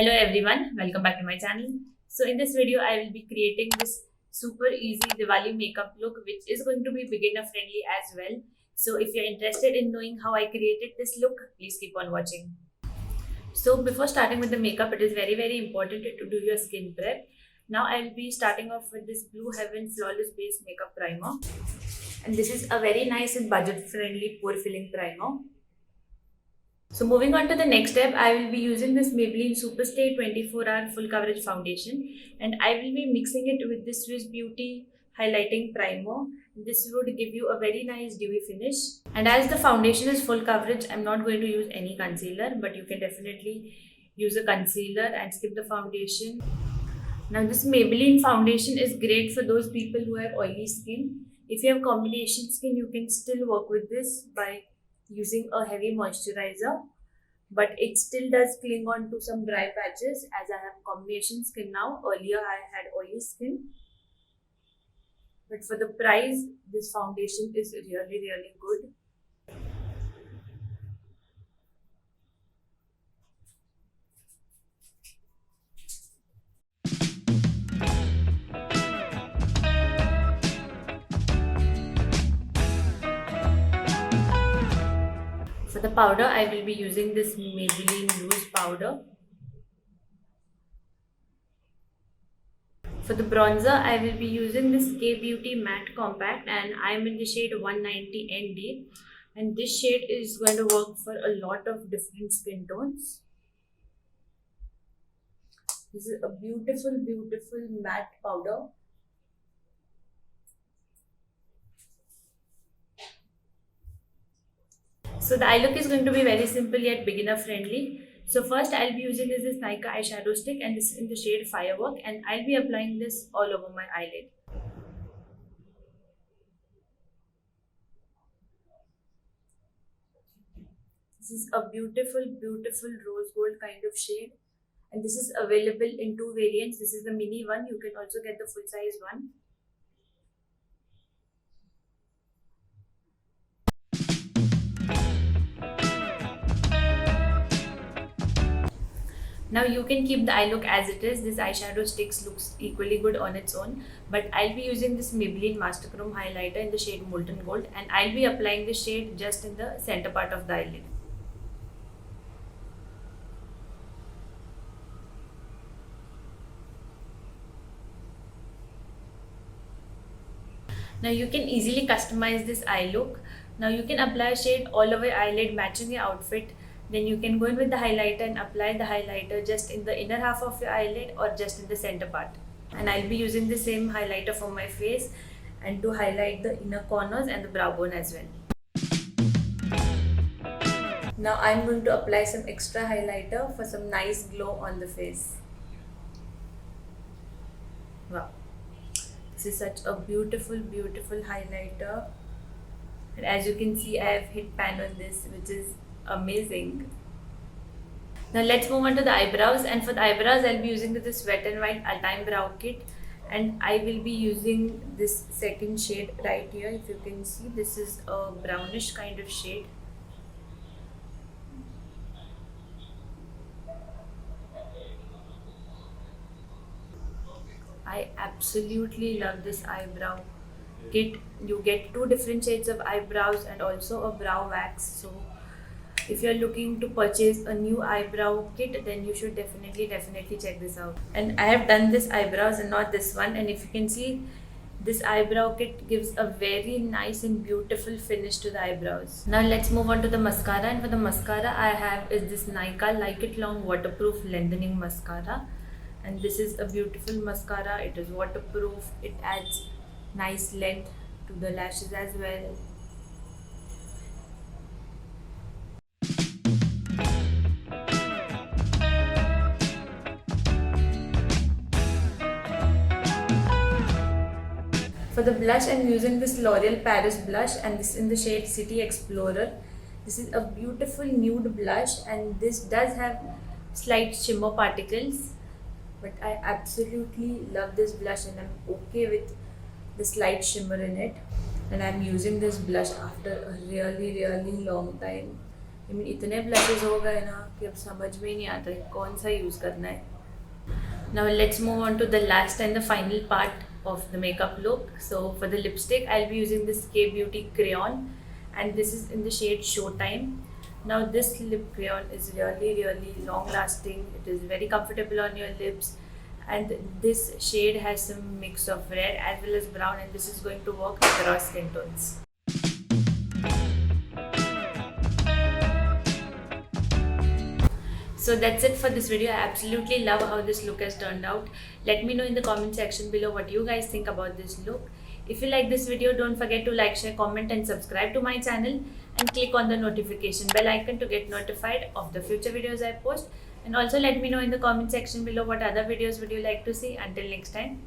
Hello everyone, welcome back to my channel. So in this video, I will be creating this super easy Diwali makeup look which is going to be beginner friendly as well. So if you're interested in knowing how I created this look, please keep on watching. So before starting with the makeup, it is very important to do your skin prep. Now I will be starting off with this Blue Heaven Flawless Base Makeup Primer. And this is a very nice and budget friendly pore filling primer. So moving on to the next step, I will be using this Maybelline Superstay 24-hour full coverage foundation, and I will be mixing it with this Swiss Beauty highlighting primer. This would give you a very nice dewy finish. And as the foundation is full coverage, I'm not going to use any concealer, but you can definitely use a concealer and skip the foundation. Now this Maybelline foundation is great for those people who have oily skin. If you have combination skin, you can still work with this by using a heavy moisturizer, but it still does cling on to some dry patches as I have combination skin now. Earlier I had oily skin, but for the price, this foundation is really good. For the powder, I will be using this Maybelline loose powder. For the bronzer, I will be using this K-Beauty Matte Compact, and I am in the shade 190 ND. And this shade is going to work for a lot of different skin tones. This is a beautiful matte powder. So the eye look is going to be very simple yet beginner friendly. So first I'll be using this Nykaa eyeshadow stick, and this is in the shade Firework, and I'll be applying this all over my eyelid. This is a beautiful rose gold kind of shade, and this is available in two variants. This is the mini one. You can also get the full size one. Now you can keep the eye look as it is. This eyeshadow sticks looks equally good on its own, but I'll be using this Maybelline Master Chrome highlighter in the shade Molten Gold, and I'll be applying this shade just in the center part of the eyelid. Now you can easily customize this eye look. Now you can apply a shade all over your eyelid matching your outfit. Then you can go in with the highlighter and apply the highlighter just in the inner half of your eyelid or just in the center part. And I'll be using the same highlighter for my face and to highlight the inner corners and the brow bone as well. Now I'm going to apply some extra highlighter for some nice glow on the face. Wow. This is such a beautiful highlighter. And as you can see, I have hit pan on this, which is amazing. Now let's move on to the eyebrows, and for the eyebrows I'll be using this Wet n Wild Ultime Brow Kit, and I will be using this second shade right here. If you can see, this is a brownish kind of shade. I absolutely love this eyebrow kit. You get two different shades of eyebrows and also a brow wax. So if you're looking to purchase a new eyebrow kit, then you should definitely check this out. And I have done this eyebrows and not this one, and if you can see, this eyebrow kit gives a very nice and beautiful finish to the eyebrows. Now let's move on to the mascara, and for the mascara I have is this Nykaa Like It Long Waterproof Lengthening Mascara, and this is a beautiful mascara. It is waterproof, it adds nice length to the lashes as well. For the blush, I'm using this L'Oreal Paris blush, and this in the shade City Explorer. This is a beautiful nude blush, and this does have slight shimmer particles, but I absolutely love this blush and I'm okay with the slight shimmer in it. And I'm using this blush after a really long time. I mean, इतने blushes हो गए ना कि अब समझ में ही नहीं आता है कौन सा यूज़ करना है. Now let's move on to the last and the final part of the makeup look. So for the lipstick, I'll be using this K Beauty crayon, and this is in the shade Showtime. Now this lip crayon is really long lasting. It is very comfortable on your lips, and this shade has some mix of red as well as brown, and this is going to work across skin tones. So that's it for this video. I absolutely love how this look has turned out. Let me know in the comment section below what you guys think about this look. If you like this video, don't forget to like, share, comment and subscribe to my channel, and click on the notification bell icon to get notified of the future videos I post. And also let me know in the comment section below what other videos would you like to see. Until next time,